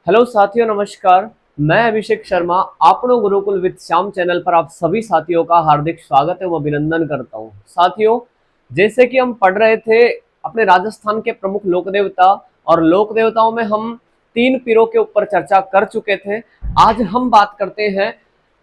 Hello साथियों, नमस्कार। मैं अभिषेक शर्मा आपनो गुरुकुल विद श्याम चैनल पर आप सभी साथियों का हार्दिक स्वागत एवं अभिनंदन करता हूं। साथियों, जैसे कि हम पढ़ रहे थे अपने राजस्थान के प्रमुख लोक देवता और लोक देवताओं में हम 3 पीरों के ऊपर चर्चा कर चुके थे। आज हम बात करते हैं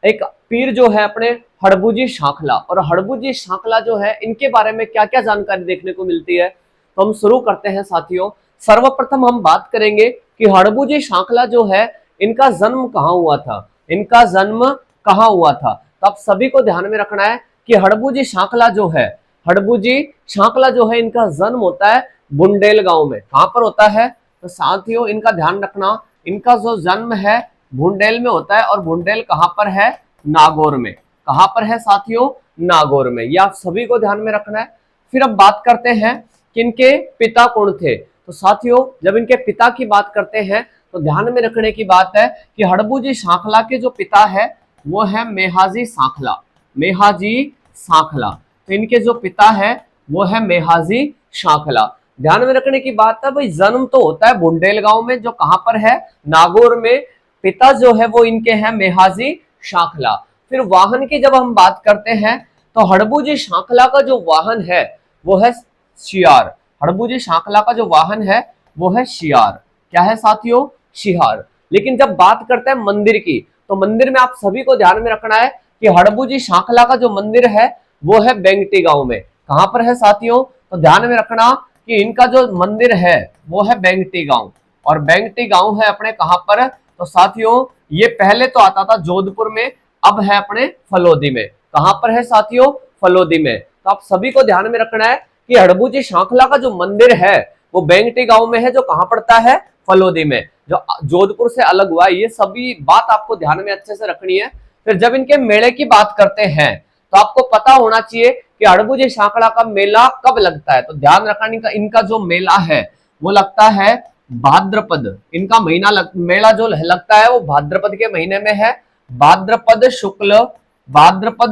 एक पीर जो है अपने हड़बूजी शांखला, और हड़बूजी शांखला जो है इनके बारे में क्या क्या जानकारी देखने को मिलती है, तो हम शुरू करते हैं साथियों। सर्वप्रथम हम बात करेंगे कि हड़बूजी शांखला जो है इनका जन्म कहाँ हुआ था। इनका जन्म कहाँ हुआ था, तो आप सभी को ध्यान में रखना है कि हड़बूजी शांखला जो है, हड़बूजी शांखला जो है इनका जन्म होता है बुंडेल गांव में। कहां पर होता है, तो साथियों इनका ध्यान रखना, इनका जो जन्म है बुंडेल में होता है। और बुंडेल कहां पर है, नागौर में। कहां पर है साथियों, नागौर में। यह आप सभी को ध्यान में रखना है। फिर अब बात करते हैं कि इनके पिता कौन थे। तो साथियों जब इनके पिता की बात करते हैं तो ध्यान में रखने की बात है कि हड़बूजी शांखला के जो पिता है वो है मेहाजी शांखला। मेहाजी शांखला, तो इनके जो पिता है वो है मेहाजी शांखला। ध्यान में रखने की बात है भाई, जन्म तो होता है बुंडेल गांव में, जो कहां पर है, नागौर में। पिता जो है वो इनके हैं मेहाजी शांखला। फिर वाहन की जब हम बात करते हैं तो हड़बूजी शांखला का जो वाहन है वो है शियार। हड़बूजी शांखला का जो वाहन है वो है शियार। क्या है साथियों, शिहार। लेकिन जब बात करते हैं मंदिर की, तो मंदिर में आप सभी को ध्यान में रखना है कि हड़बूजी शांखला का जो मंदिर है वो है बेंगटी गांव में। कहां पर है साथियों, तो ध्यान में रखना कि इनका जो मंदिर है वो है बेंगटी गांव। और बेंगटी गांव है अपने कहां पर, तो साथियों ये पहले तो आता था जोधपुर में, अब है अपने फलोदी में। कहां पर है साथियों, फलोदी में। तो आप सभी को ध्यान में रखना है कि हड़बूजी शांखला का जो मंदिर है वो बेंगटी गांव में है, जो कहां पड़ता है, फलोदी में, जो जोधपुर से अलग हुआ। ये सभी बात आपको ध्यान में अच्छे से रखनी है। फिर जब इनके मेले की बात करते हैं तो आपको पता होना चाहिए कि हड़बूजी शांखला का मेला कब लगता है। तो ध्यान रखना, इनका जो मेला है वो लगता है भाद्रपद। इनका मेला जो लगता है वो भाद्रपद के महीने में है। भाद्रपद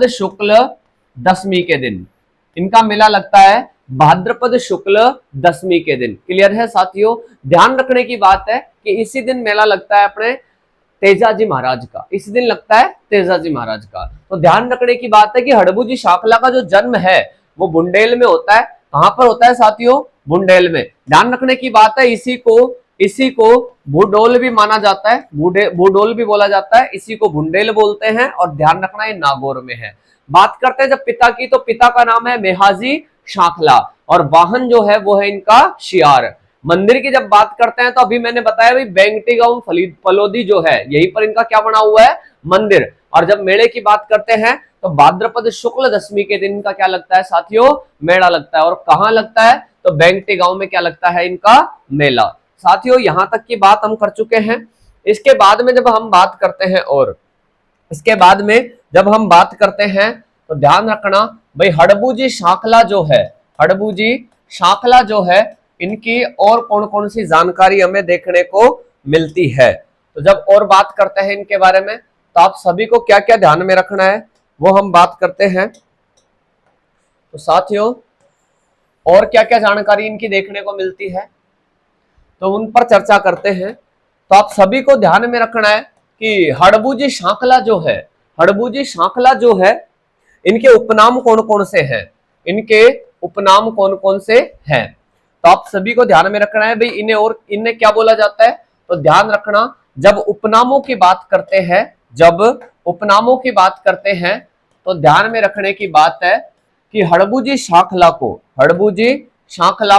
शुक्ल दशमी के दिन इनका मेला लगता है, भाद्रपद शुक्ल दशमी के दिन। क्लियर है साथियों। ध्यान रखने की बात है कि इसी दिन मेला लगता है अपने तेजाजी महाराज का। इसी दिन लगता है तेजाजी महाराज का। तो ध्यान रखने की बात है कि हड़बूजी शांखला का जो जन्म है वो बुंडेल में होता है। कहां पर होता है साथियों, बुंडेल में। ध्यान रखने की बात है इसी को भूडोल भी माना जाता है, भूडोल भी बोला जाता है, इसी को बुंडेल बोलते हैं। और ध्यान रखना ये नागौर में है। बात करते हैं जब पिता की, तो पिता का नाम है मेहाजी शांखला और वाहन जो है वो है इनका शियार। मंदिर की जब बात करते हैं तो अभी मैंने बताया भाई बेंगटी गांव फलोदी जो है यहीं पर इनका क्या बना हुआ है, मंदिर। और जब मेले की बात करते हैं तो भाद्रपद शुक्ल दशमी के दिन इनका क्या लगता है साथियों, मेला लगता है। और कहां लगता है, तो बेंगटी गांव में क्या लगता है, इनका मेला। साथियों यहां तक की बात हम कर चुके हैं। इसके बाद में जब हम बात करते हैं, और इसके बाद में जब हम बात करते हैं तो ध्यान रखना भाई हड़बूजी शांखला जो है, हड़बूजी शांखला जो है इनकी और कौन कौन सी जानकारी हमें देखने को मिलती है। तो जब और बात करते हैं इनके बारे में तो आप सभी को क्या क्या ध्यान में रखना है वो हम बात करते हैं। तो साथियों और क्या क्या जानकारी इनकी देखने को मिलती है तो उन पर चर्चा करते हैं। तो आप सभी को ध्यान में रखना है कि हड़बूजी शांखला जो है, हड़बूजी शांखला जो है इनके उपनाम कौन कौन से हैं, इनके उपनाम कौन कौन से हैं। तो आप सभी को ध्यान में रखना है भाई इन्हें क्या बोला जाता है। तो ध्यान रखना जब उपनामों की बात करते हैं, जब उपनामों की बात करते हैं तो ध्यान में रखने की बात है कि हड़बूजी शांखला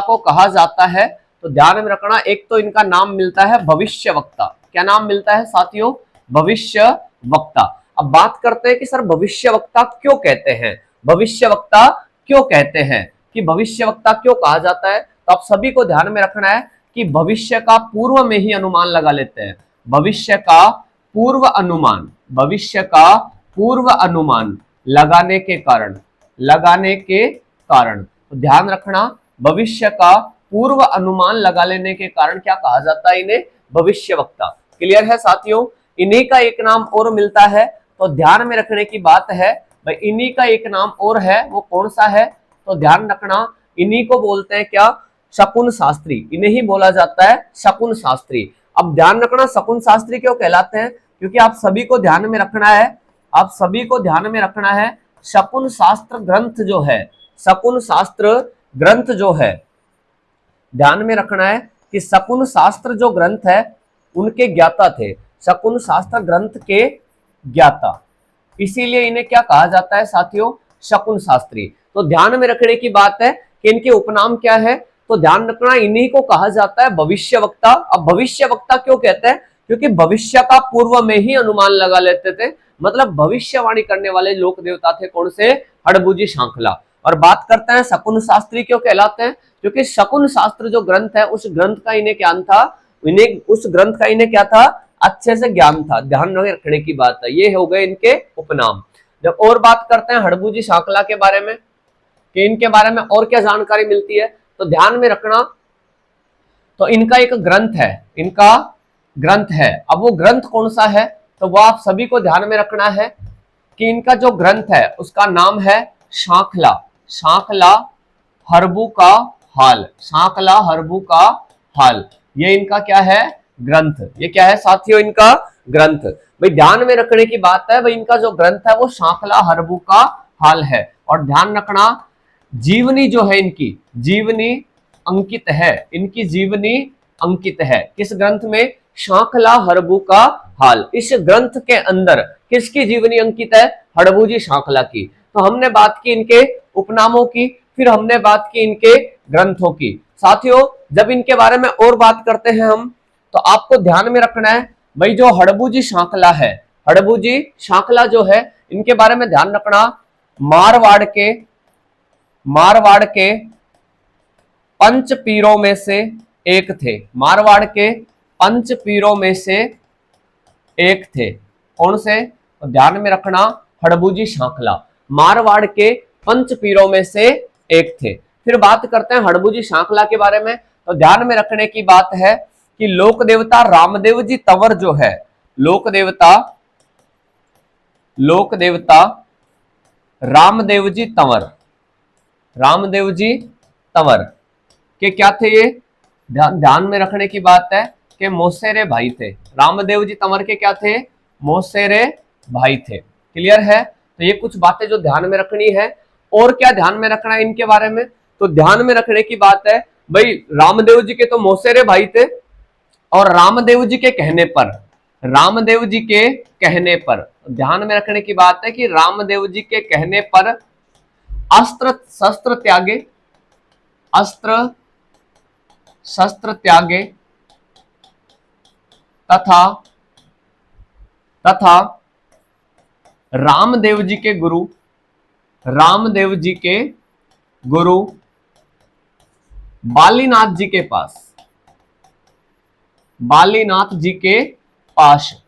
को कहा जाता है। तो ध्यान में रखना, एक तो इनका नाम मिलता है भविष्य वक्ता। क्या नाम मिलता है साथियों, भविष्य वक्ता। अब बात करते हैं कि सर भविष्य वक्ता क्यों कहते हैं, भविष्य वक्ता क्यों कहते हैं, कि भविष्य वक्ता क्यों कहा जाता है। तो आप सभी को ध्यान में रखना है कि भविष्य का पूर्व में ही अनुमान लगा लेते हैं। भविष्य का पूर्व अनुमान, भविष्य का पूर्व अनुमान लगाने के कारण तो ध्यान रखना भविष्य का पूर्व अनुमान लगा लेने के कारण क्या कहा जाता है, इन्हें भविष्य वक्ता। क्लियर है साथियों। इन्हीं का एक नाम और मिलता है, तो ध्यान में रखने की बात है भाई इन्हीं का एक नाम और है, वो कौन सा है। तो ध्यान रखना इन्हीं को बोलते हैं क्या, शकुन शास्त्री। इन्हें ही बोला जाता है शकुन शास्त्री। अब ध्यान रखना शकुन शास्त्री क्यों कहलाते हैं, क्योंकि आप सभी को ध्यान में रखना है, आप सभी को ध्यान में रखना है शकुन शास्त्र ग्रंथ जो है, शकुन शास्त्र ग्रंथ जो है, ध्यान में रखना है कि शकुन शास्त्र जो ग्रंथ है उनके ज्ञाता थे, शकुन शास्त्र ग्रंथ के ज्ञाता, इसीलिए इन्हें क्या कहा जाता है साथियों, शकुन शास्त्री। तो ध्यान में रखने की बात है कि इनके उपनाम क्या है, तो ध्यान रखना इन्हीं को कहा जाता है भविष्यवक्ता। अब भविष्यवक्ता क्यों कहते हैं, क्योंकि भविष्य का पूर्व में ही अनुमान लगा लेते थे, मतलब भविष्यवाणी करने वाले लोक देवता थे कौन से, हड़बुजी शांखला। और बात करते हैं शकुन शास्त्री क्यों कहलाते हैं, क्योंकि शकुन शास्त्र जो ग्रंथ है उस ग्रंथ का इन्हें ज्ञान था, उस ग्रंथ का इन्हें क्या था, अच्छे से ज्ञान था, ध्यान रखने की बात है। ये हो गए इनके उपनाम। जब और बात करते हैं हड़बुजी शांखला के बारे में कि इनके बारे में और क्या जानकारी मिलती है, तो ध्यान में रखना, तो इनका एक ग्रंथ है, इनका ग्रंथ है। अब वो ग्रंथ कौन सा है, तो वो आप सभी को ध्यान में रखना है कि इनका जो ग्रंथ है उसका नाम है शांखला, शांखला हरबू का हाल, शांखला हरबू का हाल, ये इनका क्या है, ग्रंथ। ये क्या है साथियों, इनका ग्रंथ। भाई ध्यान में रखने की बात है, भाई इनका जो ग्रंथ है वो शांखला हरबू का हाल है। और ध्यान रखना जीवनी जो है इनकी, जीवनी अंकित है, इनकी जीवनी अंकित है किस ग्रंथ में, शांखला हरबू का हाल। इस ग्रंथ के अंदर किसकी जीवनी अंकित है, हड़बूजी शांखला की। तो हमने बात की इनके उपनामों की, फिर हमने बात की इनके ग्रंथों की। साथियों जब इनके बारे में और बात करते हैं हम, तो आपको ध्यान में रखना है भाई जो हड़बूजी शांखला है, हड़बूजी शांखला जो है इनके बारे में ध्यान रखना, मारवाड़ के पंच पीरों में से एक थे, मारवाड़ के पंच पीरों में से एक थे। कौन से, तो ध्यान में रखना हड़बूजी शांखला मारवाड़ के पंच पीरों में से एक थे। फिर बात करते हैं हड़बूजी शांखला के बारे में, तो ध्यान में रखने की बात है कि लोक देवता रामदेव जी तंवर जो है, लोक देवता रामदेव जी तंवर, रामदेव जी तंवर के क्या थे, ये ध्यान में रखने की बात है कि मौसेरे भाई थे। रामदेव जी तंवर के क्या थे, मौसेरे भाई थे। क्लियर है, तो ये कुछ बातें जो ध्यान में रखनी है। और क्या ध्यान में रखना है इनके बारे में, तो ध्यान में रखने की बात है भाई रामदेव जी के तो मौसेरे भाई थे, और रामदेव जी के कहने पर, रामदेव जी के कहने पर, ध्यान में रखने की बात है कि रामदेव जी के कहने पर अस्त्र शस्त्र त्यागे, अस्त्र शस्त्र त्यागे तथा रामदेव जी के गुरु, रामदेव जी के गुरु बालीनाथ जी के पास, बालीनाथ जी के पास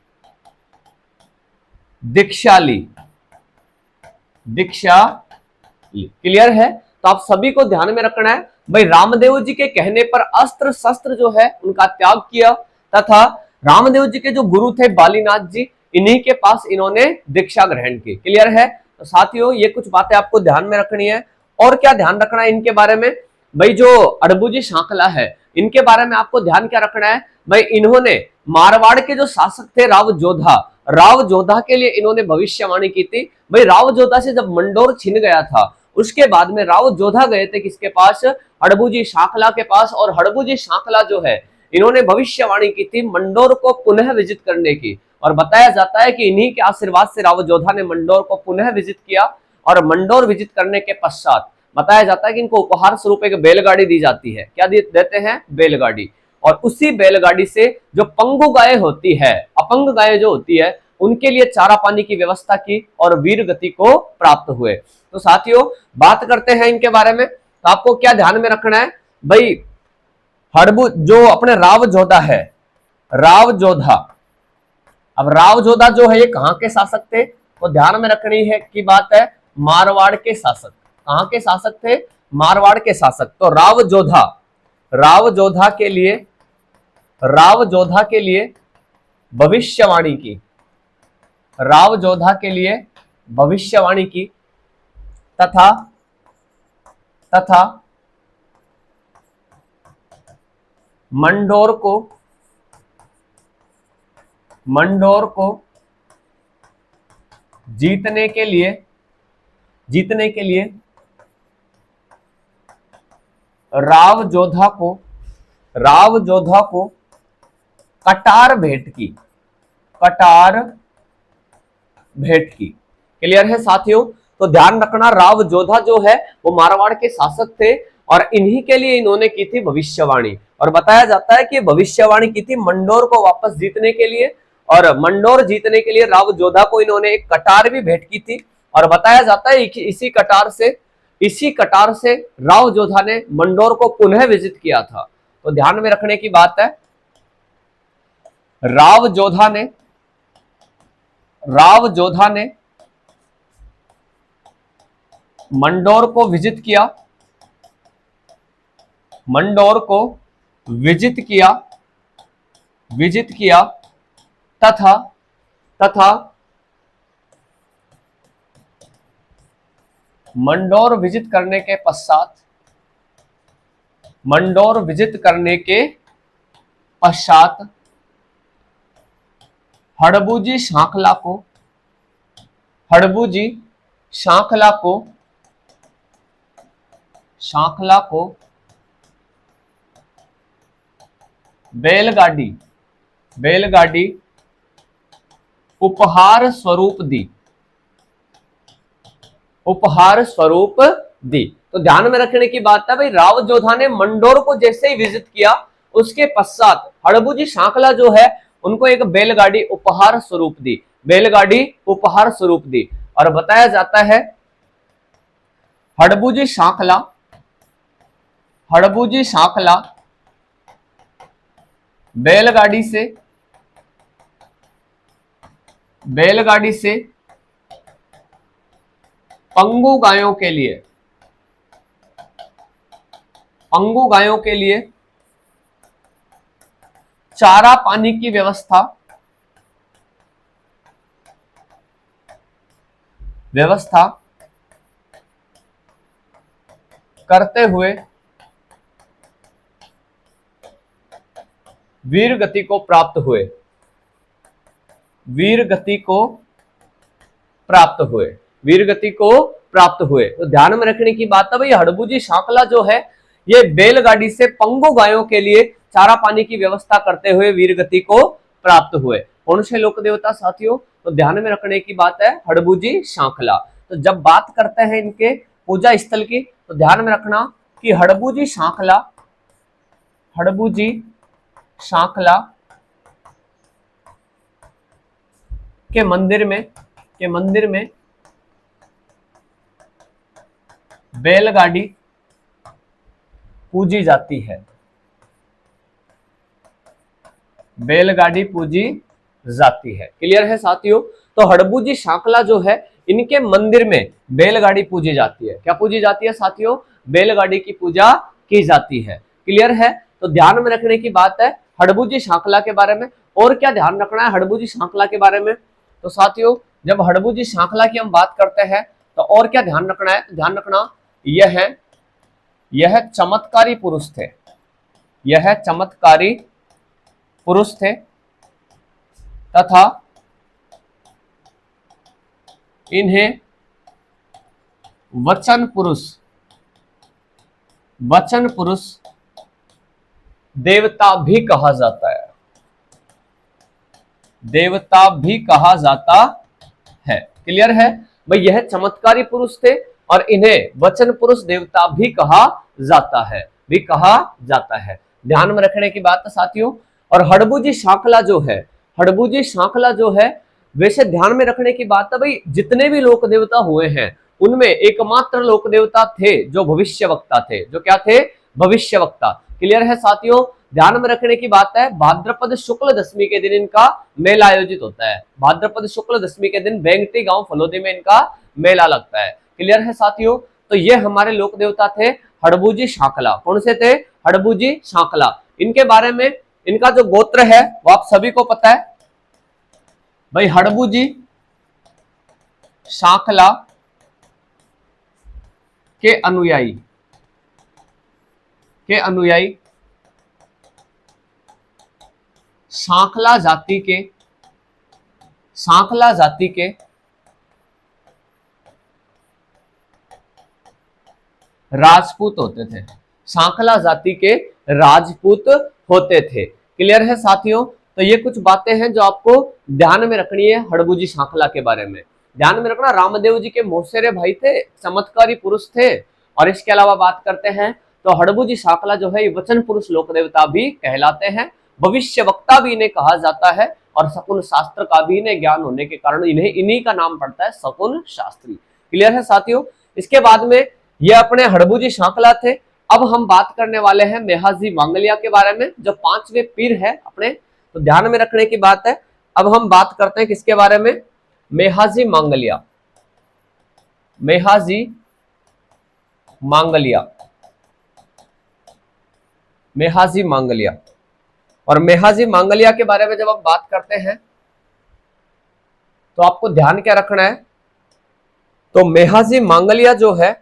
दीक्षा ली, दीक्षा ली। क्लियर है, तो आप सभी को ध्यान में रखना है भाई रामदेव जी के कहने पर अस्त्र शस्त्र जो है उनका त्याग किया, तथा रामदेव जी के जो गुरु थे बालीनाथ जी, इन्हीं के पास इन्होंने दीक्षा ग्रहण की। क्लियर है, तो साथियों ये कुछ बातें आपको ध्यान में रखनी है। और क्या ध्यान रखना है इनके बारे में, भाई जो हड़बूजी शांखला है इनके बारे में आपको ध्यान क्या रखना है, भाई इन्होंने मारवाड़ के जो शासक थे राव जोधा के लिए इन्होंने भविष्यवाणी की थी। भाई राव जोधा से जब मंडोर छिन गया था उसके बाद में राव जोधा गए थे किसके पास, हड़बूजी शांखला के पास, और हड़बूजी शांखला जो है इन्होंने भविष्यवाणी की थी मंडोर को पुनः विजिट करने की। और बताया जाता है कि इन्हीं के आशीर्वाद से राव जोधा ने मंडोर को पुनः विजिट किया, और मंडोर विजिट करने के पश्चात बताया जाता है कि इनको उपहार स्वरूप एक बैलगाड़ी दी जाती है। क्या देते हैं, बैलगाड़ी। और उसी बैलगाड़ी से जो पंगु गाय होती है, अपंग गाय जो होती है, उनके लिए चारा पानी की व्यवस्था की और वीर गति को प्राप्त हुए। तो साथियों बात करते हैं इनके बारे में, तो आपको क्या ध्यान में रखना है भाई, हड़बू जो अपने राव जोधा है, राव जोधा, अब राव जोधा जो है ये कहां के शासक थे, तो ध्यान में रखनी है की बात है मारवाड़ के शासक। कहां के शासक थे, मारवाड़ के शासक। तो राव जोधा के लिए भविष्यवाणी की, राव जोधा के लिए भविष्यवाणी की, तथा मंडोर को मंडोर को जीतने के लिए राव जोधा को कटार भेंट की। क्लियर है साथियों? तो ध्यान रखना, राव जोधा जो है वो मारवाड़ के शासक थे और इन्हीं के लिए इन्होंने की थी भविष्यवाणी। और बताया जाता है कि भविष्यवाणी की थी मंडोर को वापस जीतने के लिए, और मंडोर जीतने के लिए राव जोधा को इन्होंने एक कटार भी भेंट की थी। और बताया जाता है कि इसी कटार से राव जोधा ने मंडोर को पुनः विजिट किया था। तो ध्यान में रखने की बात है, राव जोधा ने मंडोर को विजिट किया तथा मंडोर विजिट करने के पश्चात हड़बूजी शांखला को बैलगाड़ी उपहार स्वरूप दी। तो ध्यान में रखने की बात है भाई, राव जोधा ने मंडोर को जैसे ही विजिट किया उसके पश्चात हड़बूजी शांखला जो है उनको एक बैलगाड़ी उपहार स्वरूप दी। और बताया जाता है हड़बूजी शांखला बैलगाड़ी से पंगु गायों के लिए चारा पानी की व्यवस्था करते हुए वीर गति को प्राप्त हुए। तो ध्यान में रखने की बात है भाई, हड़बूजी शांखला जो है ये बैलगाड़ी से पंगु गायों के लिए चारा पानी की व्यवस्था करते हुए वीर गति को प्राप्त हुए। कौन से लोक देवता साथियों? तो ध्यान में रखने की बात है हड़बूजी शांखला। तो जब बात करते हैं इनके पूजा स्थल की, तो ध्यान में रखना कि हड़बूजी शांखला के मंदिर में बैलगाड़ी पूजी जाती है। क्लियर है साथियों? तो हड़बूजी शांखला जो है इनके मंदिर में बैलगाड़ी पूजी जाती है। क्या पूजी जाती है साथियों? बैलगाड़ी की पूजा की जाती है। क्लियर है? तो ध्यान में रखने की बात है हड़बूजी शांखला के बारे में। और क्या ध्यान रखना है हड़बूजी शांखला के बारे में? तो साथियों जब हड़बूजी शांखला की हम बात करते हैं तो और क्या ध्यान रखना है? ध्यान रखना यह चमत्कारी पुरुष थे तथा इन्हें वचन पुरुष देवता भी कहा जाता है। क्लियर है भाई? यह चमत्कारी पुरुष थे और इन्हें वचन पुरुष देवता भी कहा जाता है। ध्यान में रखने की बात है साथियों। और हड़बूजी शांखला जो है वैसे ध्यान में रखने की बात है भाई, जितने भी लोक देवता हुए हैं उनमें एकमात्र लोक देवता थे जो भविष्यवक्ता थे। जो क्या थे? भविष्यवक्ता। क्लियर है साथियों? ध्यान में रखने की बात है भाद्रपद शुक्ल दशमी के दिन इनका मेला आयोजित होता है। भाद्रपद शुक्ल दशमी के दिन बेंगटी गांव फलोदी में इनका मेला लगता है। क्लियर है साथियों? तो ये हमारे लोक देवता थे हड़बूजी शांखला। कौन से थे? हड़बूजी शांखला। इनके बारे में इनका जो गोत्र है वो आप सभी को पता है भाई, हड़बूजी शांखला के अनुयायी शांखला जाति के सांकला जाति के राजपूत होते थे। सांकला जाति के राजपूत होते थे। क्लियर है साथियों? तो ये कुछ बातें हैं जो आपको ध्यान में रखनी है हड़बू सांकला के बारे में। ध्यान में रखना, रामदेव जी के मौसेरे भाई थे, चमत्कारी पुरुष थे। और इसके अलावा बात करते हैं तो हड़बू सांकला जो है ये वचन पुरुष लोक देवता भी कहलाते हैं, भविष्य वक्ता भी इन्हें कहा जाता है, और शकुन शास्त्र का भी इन्हें ज्ञान होने के कारण इन्हीं का नाम पड़ता है शकुन शास्त्री। क्लियर है साथियों? इसके बाद में ये अपने हड़बू सांकला थे। अब हम बात करने वाले हैं मेहाजी मांगलिया के बारे में, जो 5वें पीर है अपने, तो ध्यान में रखने की बात है। अब हम बात करते हैं किसके बारे में? मेहाजी मांगलिया। मेहाजी मांगलिया, मेहाजी मांगलिया। और मेहाजी मांगलिया के बारे में जब हम बात करते हैं तो आपको ध्यान क्या रखना है? तो मेहाजी मांगलिया जो है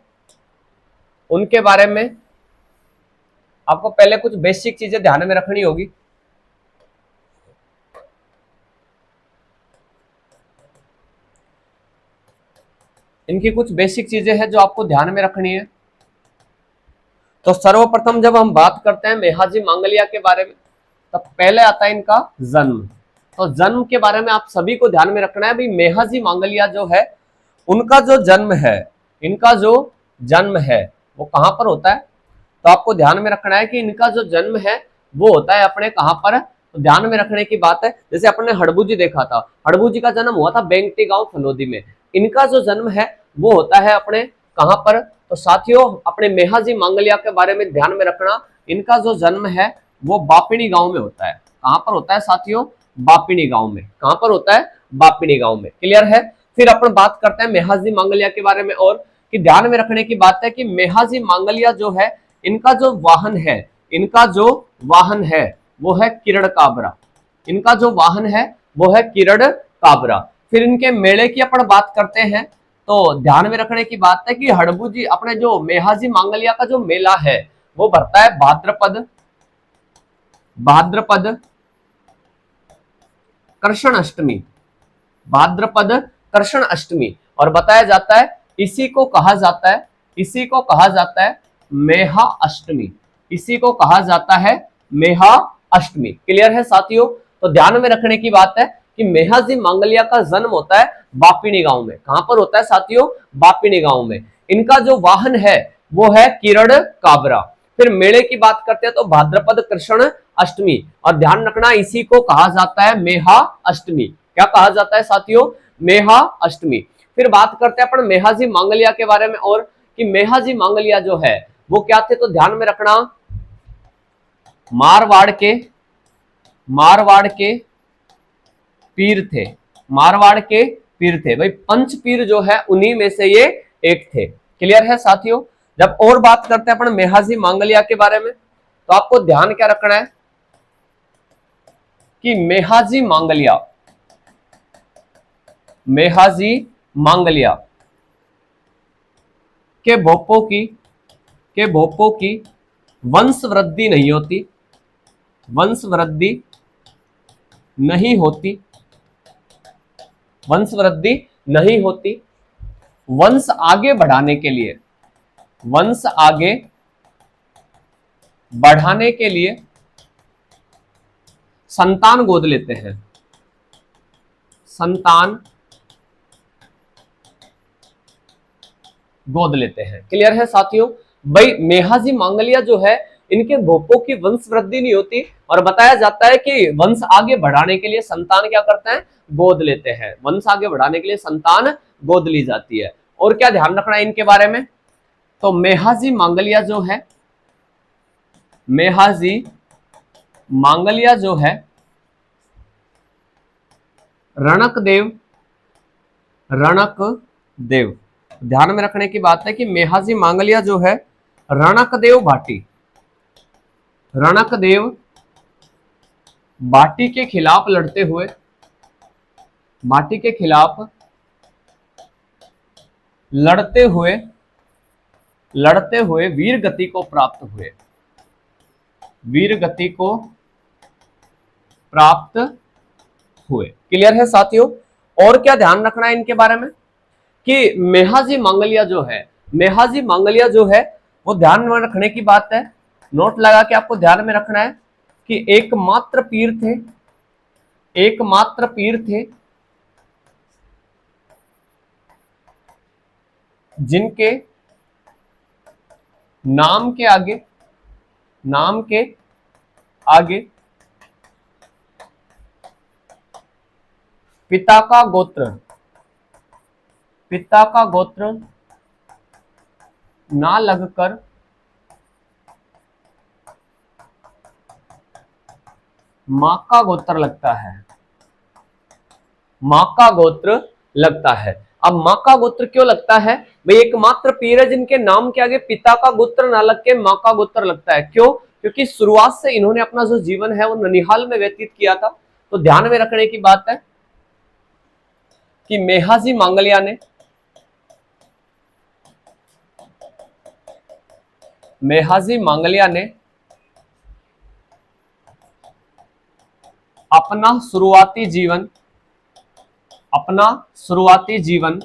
उनके बारे में आपको पहले कुछ बेसिक चीजें ध्यान में रखनी होगी। इनकी कुछ बेसिक चीजें हैं जो आपको ध्यान में रखनी है। तो सर्वप्रथम जब हम बात करते हैं मेहाजी मांगलिया के बारे में, तब पहले आता है इनका जन्म। तो जन्म के बारे में आप सभी को ध्यान में रखना है। भाई मेहाजी मांगलिया जो है उनका जो जन्म है, इनका जो जन्म है वो कहां पर होता है? तो आपको ध्यान में रखना है कि इनका जो जन्म है वो होता है अपने कहां पर? तो ध्यान में रखने की बात है, जैसे अपने हड़बू देखा था, हड़बू का जन्म हुआ था बेंगटी गांव फलोदी में। इनका जो जन्म है वो होता है अपने कहां पर? तो साथियों अपने मेहाजी मांगलिया के बारे में ध्यान में रखना, इनका जो जन्म है वो बापिनी गांव में होता है। कहां पर होता है साथियों? बापिनी गांव में। कहां पर होता है? बापिनी गांव में। क्लियर है? फिर अपन बात करते हैं मेहाजी मांगलिया के बारे में, और कि ध्यान में रखने की बात है कि मेहाजी मांगलिया जो है इनका जो वाहन है, इनका जो वाहन है वो है किरण काबरा। इनका जो वाहन है वो है किरण काबरा। फिर इनके मेले की अपन बात करते हैं तो ध्यान में रखने की बात है कि हड़बू अपने जो मेहाजी मांगलिया का जो मेला है वो भरता है भाद्रपद कृष्ण अष्टमी, भाद्रपद कृष्ण अष्टमी। और बताया जाता है इसी को कहा जाता है मेहा अष्टमी। इसी को कहा जाता है मेहा अष्टमी। क्लियर है साथियों? तो ध्यान में रखने की बात है कि मेहाजी मांगलिया का जन्म होता है बापिनी गांव में। कहां पर होता है साथियों? बापिनी गांव में। इनका जो वाहन है वो है किरण काबरा। फिर मेले की बात करते हैं तो भाद्रपद कृष्ण अष्टमी, और ध्यान रखना इसी को कहा जाता है मेहा अष्टमी। क्या कहा जाता है साथियों? मेहा अष्टमी। फिर बात करते हैं अपन मेहाजी मांगलिया के बारे में, और कि मेहाजी मांगलिया जो है वो क्या थे? तो ध्यान में रखना मारवाड़ के पीर थे। मारवाड़ के पीर थे। भाई पंच पीर जो है उन्हीं में से ये एक थे। क्लियर है साथियों? जब और बात करते हैं अपन मेहाजी मांगलिया के बारे में तो आपको ध्यान क्या रखना है कि मेहाजी मांगलिया के भोपों की वंश वृद्धि नहीं होती। वंश आगे बढ़ाने के लिए संतान गोद लेते हैं। क्लियर है साथियों? भाई मेहाजी मांगलिया जो है इनके भोपों की वंश वृद्धि नहीं होती, और बताया जाता है कि वंश आगे बढ़ाने के लिए संतान क्या करते हैं? गोद लेते हैं। वंश आगे बढ़ाने के लिए संतान गोद ली जाती है। और क्या ध्यान रखना है इनके बारे में? तो मेहाजी मांगलिया जो है रणक देव। ध्यान में रखने की बात है कि मेहाजी मांगलिया जो है रणक देव भाटी के खिलाफ लड़ते हुए वीर गति को प्राप्त हुए। क्लियर है साथियों? और क्या ध्यान रखना है इनके बारे में कि मेहाजी मांगलिया जो है, मेहाजी मांगलिया जो है वो ध्यान में रखने की बात है, नोट लगा के आपको ध्यान में रखना है कि एकमात्र पीर थे, एकमात्र पीर थे जिनके नाम के आगे, नाम के आगे पिता का गोत्र, पिता का गोत्र ना लगकर मां का गोत्र लगता है, मां का गोत्र लगता है। अब मां का गोत्र क्यों लगता है भाई? एकमात्र पीर है जिनके नाम के आगे पिता का गोत्र ना लग के मां का गोत्र लगता है। क्यों? क्योंकि शुरुआत से इन्होंने अपना जो जीवन है वो ननिहाल में व्यतीत किया था। तो ध्यान में रखने की बात है कि मेहाजी मांगलिया ने, मेहाजी मांगलिया ने अपना शुरुआती जीवन, अपना शुरुआती जीवन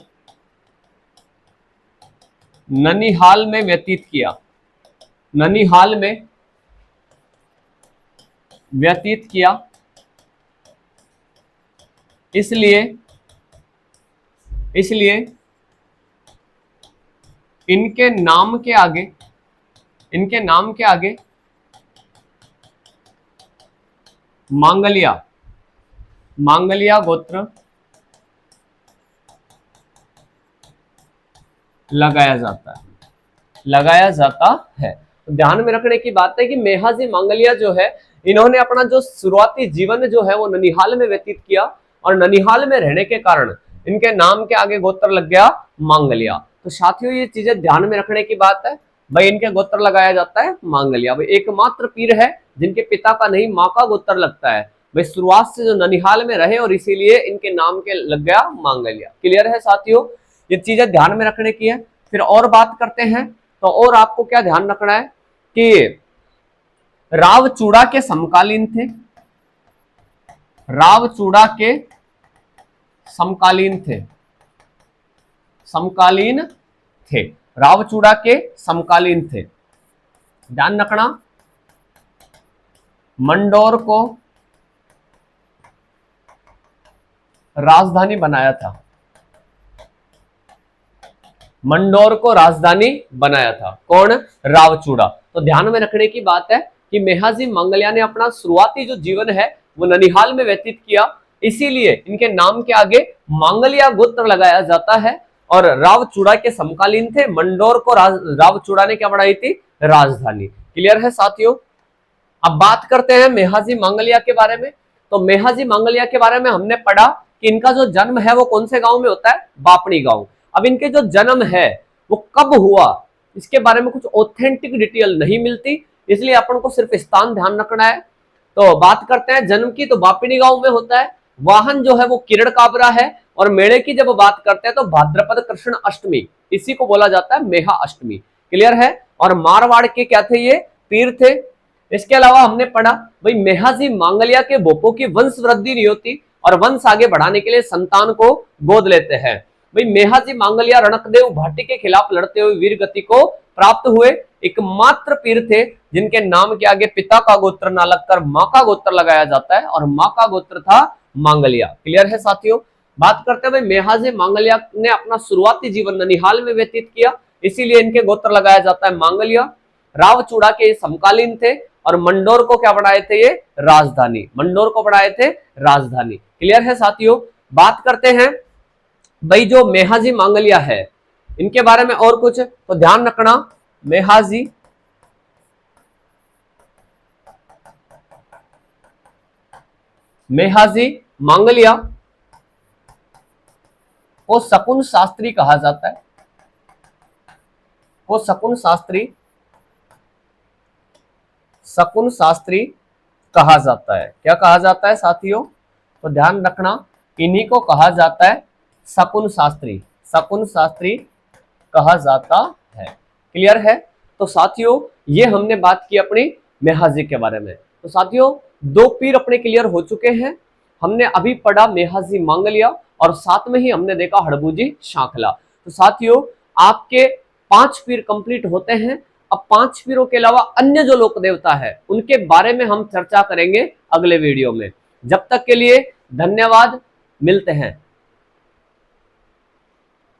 ननिहाल में व्यतीत किया, ननिहाल में व्यतीत किया। इसलिए इसलिए इनके नाम के आगे, इनके नाम के आगे मांगलिया, मांगलिया गोत्र लगाया जाता है, लगाया जाता है। तो ध्यान में रखने की बात है कि मेहाजी मांगलिया जो है इन्होंने अपना जो शुरुआती जीवन जो है वो ननिहाल में व्यतीत किया और ननिहाल में रहने के कारण इनके नाम के आगे गोत्र लग गया मांगलिया। तो साथियों ये चीजें ध्यान में रखने की बात है भाई, इनके गोत्र लगाया जाता है मांगलिया। भाई एकमात्र पीर है जिनके पिता का नहीं मां का गोत्र लगता है भाई, शुरुआत से जो ननिहाल में रहे और इसीलिए इनके नाम के लग गया मांगलिया। क्लियर है साथियों? ये चीजें ध्यान में रखने की है। फिर और बात करते हैं तो और आपको क्या ध्यान रखना है कि रावचूड़ा के समकालीन थे, रावचूड़ा के समकालीन थे, समकालीन थे, रावचूड़ा के समकालीन थे। ध्यान रखना, मंडोर को राजधानी बनाया था, मंडोर को राजधानी बनाया था कौन? रावचूड़ा। तो ध्यान में रखने की बात है कि मेहाजी मांगलिया ने अपना शुरुआती जो जीवन है वो ननिहाल में व्यतीत किया, इसीलिए इनके नाम के आगे मांगलिया गोत्र लगाया जाता है और रावचूड़ा के समकालीन थे। मंडोर को रावचूड़ा ने क्या बनाई थी? राजधानी। क्लियर है साथियों? अब बात करते हैं मेहाजी मांगलिया के बारे में। तो मेहाजी मांगलिया के बारे में हमने पढ़ा कि इनका जो जन्म है वो कौन से गांव में होता है? बापड़ी गांव। अब इनके जो जन्म है वो कब हुआ इसके बारे में कुछ ऑथेंटिक डिटेल नहीं मिलती, इसलिए अपन को सिर्फ स्थान ध्यान रखना है। तो बात करते हैं जन्म की, तो बापड़ी गांव में होता है। वाहन जो है वो किरण काबरा है और मेले की जब बात करते हैं तो भाद्रपद कृष्ण अष्टमी, इसी को बोला जाता है मेहा अष्टमी। क्लियर है? और मारवाड़ के क्या थे? ये पीर थे। इसके अलावा हमने पढ़ा भाई मेहाजी मांगलिया के भोपों की वंश वृद्धि नहीं होती और वंश आगे बढ़ाने के लिए संतान को गोद लेते हैं। भाई मेहाजी मांगलिया रणकदेव भाटी के खिलाफ लड़ते हुए वीर गति को प्राप्त हुए एकमात्र पीर थे जिनके नाम के आगे पिता का गोत्र ना लगकर मां का गोत्र लगाया जाता है और मां का गोत्र था मांगलिया। क्लियर है साथियों? बात करते हैं भाई मेहाजी मांगलिया ने अपना शुरुआती जीवन ननिहाल में व्यतीत किया, इसीलिए इनके गोत्र लगाया जाता है मांगलिया। रावचूड़ा के समकालीन थे और मंडोर को क्या बनाए थे? ये राजधानी, मंडोर को बनाए थे राजधानी। क्लियर है साथियों? बात करते हैं भाई जो मेहाजी मांगलिया है इनके बारे में और कुछ तो ध्यान रखना। मेहाजी मांगलिया को शकुन शास्त्री कहा जाता है, को शकुन शास्त्री, शकुन शास्त्री कहा जाता है। क्या कहा जाता है साथियों? तो ध्यान रखना, इन्हीं को कहा जाता है शकुन शास्त्री, शकुन शास्त्री कहा जाता है। क्लियर है? तो साथियों ये हमने बात की अपनी मेहाजी के बारे में। तो साथियों दो पीर अपने क्लियर हो चुके हैं। हमने अभी पढ़ा मेहाजी मांगलिया और साथ में ही हमने देखा हड़बूजी शांखला। तो साथियों, आपके 5 पीर कंप्लीट होते हैं। अब 5 पीरों के अलावा अन्य जो लोक देवता है उनके बारे में हम चर्चा करेंगे अगले वीडियो में। जब तक के लिए धन्यवाद, मिलते हैं।